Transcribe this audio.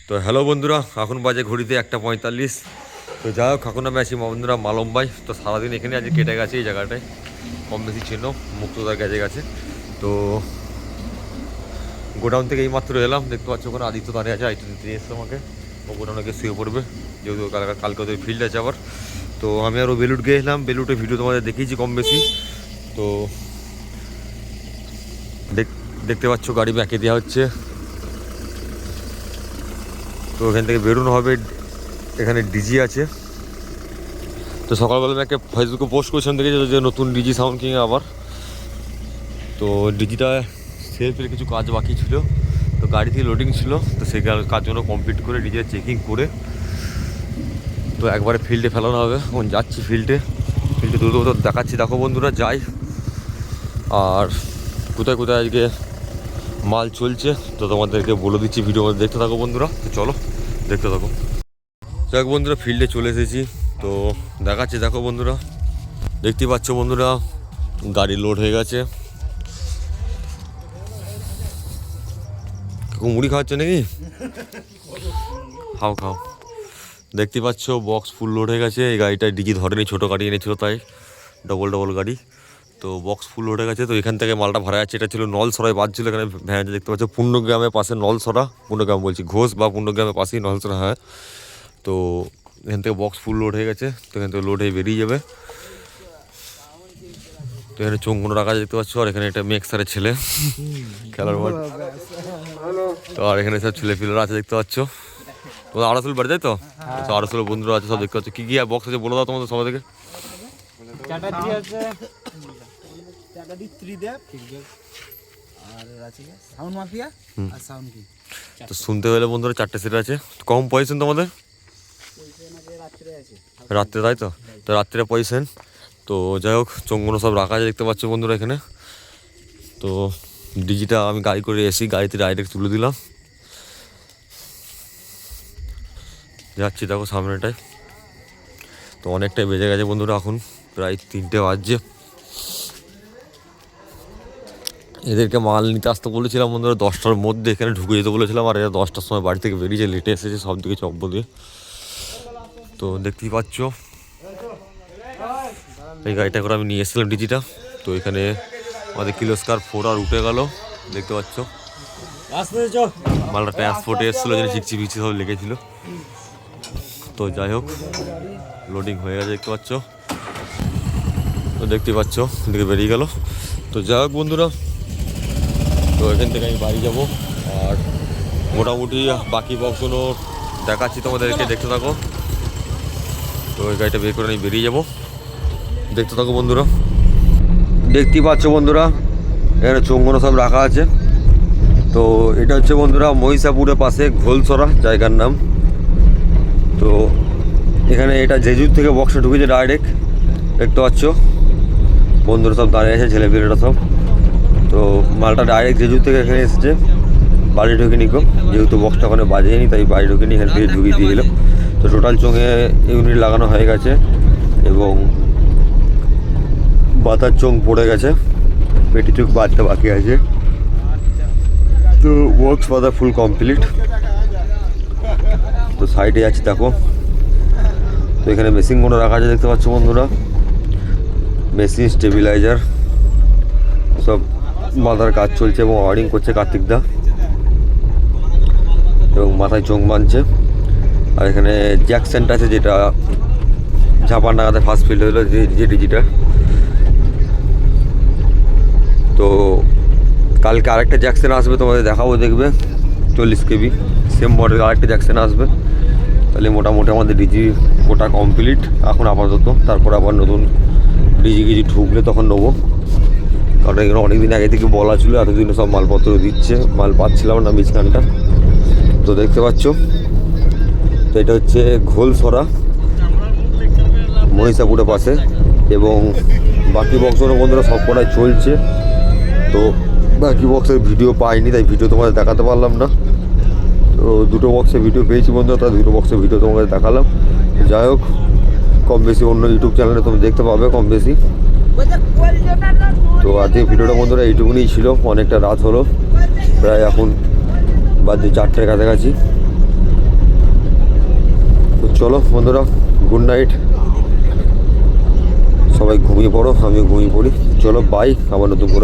তো হ্যালো বন্ধুরা, এখন বাজে ঘড়িতে 1:45। তো যাই হোক, এখন আমি আছি বন্ধুরা মালম্বাই। তো সারাদিন এখানে আজকে কেটে গেছে এই জায়গাটায়, কম বেশি ছিল মুক্তদার গেছে গেছে। তো গোডাউন থেকে এইমাত্র এলাম, দেখতে পাচ্ছ ওখানে আদিত্য দাঁড়িয়ে আছে, আদিত্য দিতে এসছে আমাকে। ও গোডাউনে গিয়ে শুয়ে পড়বে, যেহেতু কালকে ওদের ফিল্ড আছে আবার। তো আমি আরও বেলুট গিয়ে এলাম, বেলুটের ভিডিও তোমাদের দেখিয়েছি কম বেশি। তো দেখতে পাচ্ছ গাড়ি ব্যাকে দেওয়া হচ্ছে। তো এখান থেকে বেরোনো হবে, এখানে ডিজি আছে। তো সকালবেলা আমি একটা ফেসবুকে পোস্ট করেছিলাম, দেখেছি যে নতুন ডিজি সাউন্ড কিং আবার। তো ডিজিটা সেলফের কিছু কাজ বাকি ছিল, তো গাড়ি থেকে লোডিং ছিল, তো সেই কাজগুলো কমপ্লিট করে ডিজিটা চেকিং করে তো একবারে ফিল্ডে ফেলানো হবে। এখন যাচ্ছি ফিল্ডে দ্রুত দেখাচ্ছি, দেখো বন্ধুরা যাই। আর কোথায় কোথায় আজকে মাল চলছে তো তোমাদেরকে বলে দিচ্ছি, ভিডিও দেখতে থাকো বন্ধুরা। তো চলো দেখতে থাকো। যাক বন্ধুরা, ফিল্ডে চলে এসেছি, তো দেখাচ্ছি দেখো বন্ধুরা। দেখতেই পাচ্ছ বন্ধুরা, গাড়ি লোড হয়ে গেছে। মুড়ি খাওয়াচ্ছ নাকি? খাও খাও। দেখতে পাচ্ছ বক্স ফুল লোড হয়ে গেছে। এই গাড়িটায় ডিজি ধরেনি, ছোটো গাড়ি এনেছিল তাই, ডবল গাড়ি। তো বক্স ফুল লোড হয়ে গেছে। তো এখান থেকে মালটা ভাড়া যাচ্ছে। এটা ছিল নলসরাই বাদ ছিল, এখানে ভ্যান দেখতে পাচ্ছ পূর্ণগ্রামের পাশে নলসরা, পূর্ণগ্রাম বলছি ঘোষ বা পূর্ণগ্রামের পাশেই নলসরা। হ্যাঁ, তো এখান থেকে বক্স ফুল লোড হয়ে গেছে, তো এখান থেকে লোড হয়ে বেরিয়ে যাবে। তো এখানে চোঙগুলো রাখা দেখতে পাচ্ছ, আর এখানে একটা মেক্সারের ছেলে খেলার মাঠ। তো আর এখানে সব ছেলে ফিলেরা আছে দেখতে পাচ্ছ। তোমাদের আড়াসুল বাড়ি তাই তো? আড়াসুল বন্ধুরা আছে সব দেখতে পাচ্ছ। কি কি বক্স আছে বলে দাও তোমাদের সবাই থেকে। তো শুনতে পেলে বন্ধুরা 4টে সিট আছে। কম পজিশন তোমাদের রাত্রে তাই তো? তো রাত্রে পজিশন। তো যাই হোক, চোঙগুলো সব রাখা আছে দেখতে পাচ্ছ বন্ধুরা এখানে। তো ডিজিটা আমি গাড়ি করে এসি, গাড়িতে ডাইরেক্ট তুলে দিলাম। যাচ্ছি দেখো সামনেটায়। তো অনেকটাই বেজে গেছে বন্ধুরা, এখন প্রায় 3টে বাজছে। এদেরকে মাল নিতে আসতে বলেছিলাম বন্ধুরা 10টার মধ্যে, এখানে ঢুকে যেতে বলেছিলাম। আর এরা 10টার সময় বাড়ি থেকে বেরিয়েছে, লেটে এসেছে সব দিকে চব্য দিয়ে। তো দেখতেই পাচ্ছ এই গাড়িটা করে আমি নিয়ে এসেছিলাম ডিজিটা। তো এখানে আমাদের কিলোস্কার 4 আর উঠে গেল দেখতে পাচ্ছ। মালটা ট্রান্সপোর্টে এসেছিলো, যেন চিকচি বিচি সব লেগেছিল। তো যাই হোক, লোডিং হয়ে গেছে দেখতে পাচ্ছ। তো দেখতেই পাচ্ছ এদিকে বেরিয়ে গেল। তো যাই হোক বন্ধুরা, তো এখান থেকে আমি বাড়ি যাব। আর মোটামুটি বাকি বক্সগুলো দেখাচ্ছি তোমাদেরকে, দেখতে থাকো। তো ওই গাড়িটা বের করে আমি বেরিয়ে যাব, দেখতে থাকো বন্ধুরা। দেখতেই পাচ্ছ বন্ধুরা, এখানে চোঙগুলো সব রাখা আছে। তো এটা হচ্ছে বন্ধুরা মহিষাপুরের পাশে ঘোলসরা জায়গার নাম। তো এখানে এটা জেজুর থেকে বক্সে ঢুকেছে ডাইরেক্ট, দেখতে পাচ্ছ বন্ধুরা সব দাঁড়িয়ে আছে, ছেলেপিলেরা সব। তো মালটা ডাইরেক্ট জেজুর থেকে এখানে এসেছে, বাড়ি ঢুকে নিকো। যেহেতু বক্সটা ওখানে বাজেনি তাই বাড়ি ঢুকে নিয়ে এখান থেকে ঢুকিয়ে দিয়ে এলো। তো টোটাল চোঙে ইউনিট লাগানো হয়ে গেছে এবং বাতার চোঙ পড়ে গেছে, পেটি চোখ বাদটা বাকি আছে। তো বক্স বাঁধা ফুল কমপ্লিট। তো সাইডে আছে দেখো। তো এখানে মেশিনগুলো রাখা আছে দেখতে পাচ্ছ বন্ধুরা, মেশিন স্টেবিলাইজার সব বাঁধার কাজ চলছে এবং ওয়ারিং করছে কার্তিক দা, এবং মাথায় চোঙ বাঁধছে। আর এখানে জ্যাক সেন্ট আছে, যেটা ঝাপান নাগাতে ফার্স্ট ফিল্ড হলো যে ডিজিটা। তো কালকে আরেকটা জ্যাকসন আসবে, তোমাদের দেখাবো, দেখবে 40 কেবি সেম মডেল আরেকটা জ্যাকসন আসবে। তাহলে মোটামুটি আমাদের ডিজি ওটা কমপ্লিট এখন আপাতত। তারপর আবার নতুন ডিজি গিজি ঢুকলে তখন নেবো, কারণ এখানে অনেকদিন আগে থেকে বলা ছিল, এতদিনে সব মালপত্র দিচ্ছে, মাল পাচ্ছিলাম না বিছখানটা। তো দেখতে পাচ্ছ, তো এটা হচ্ছে ঘোলসরা মহিষাপুরের পাশে। এবং বাকি বক্সগুলো বন্ধুরা সব কটাই চলছে। তো বাকি বক্সের ভিডিও পাইনি, তাই ভিডিও তোমাদের দেখাতে পারলাম না। তো দুটো বক্সের ভিডিও পেয়েছি বন্ধুরা, তাই দুটো বক্সের ভিডিও তোমাদের দেখালাম। যাই হোক, কম বেশি অন্য ইউটিউব চ্যানেলে তুমি দেখতে পাবে কম বেশি। তো আজকে ভিডিওটা বন্ধুরা এইটুকুনিই ছিল, অনেকটা রাত হলো, প্রায় এখন বাজে 4টের কাছাকাছি। চলো বন্ধুরা, গুড নাইট, সবাই ঘুমিয়ে পড়ো, আমিও ঘুমিয়ে পড়ি। চলো বাই, আবার নতুন করে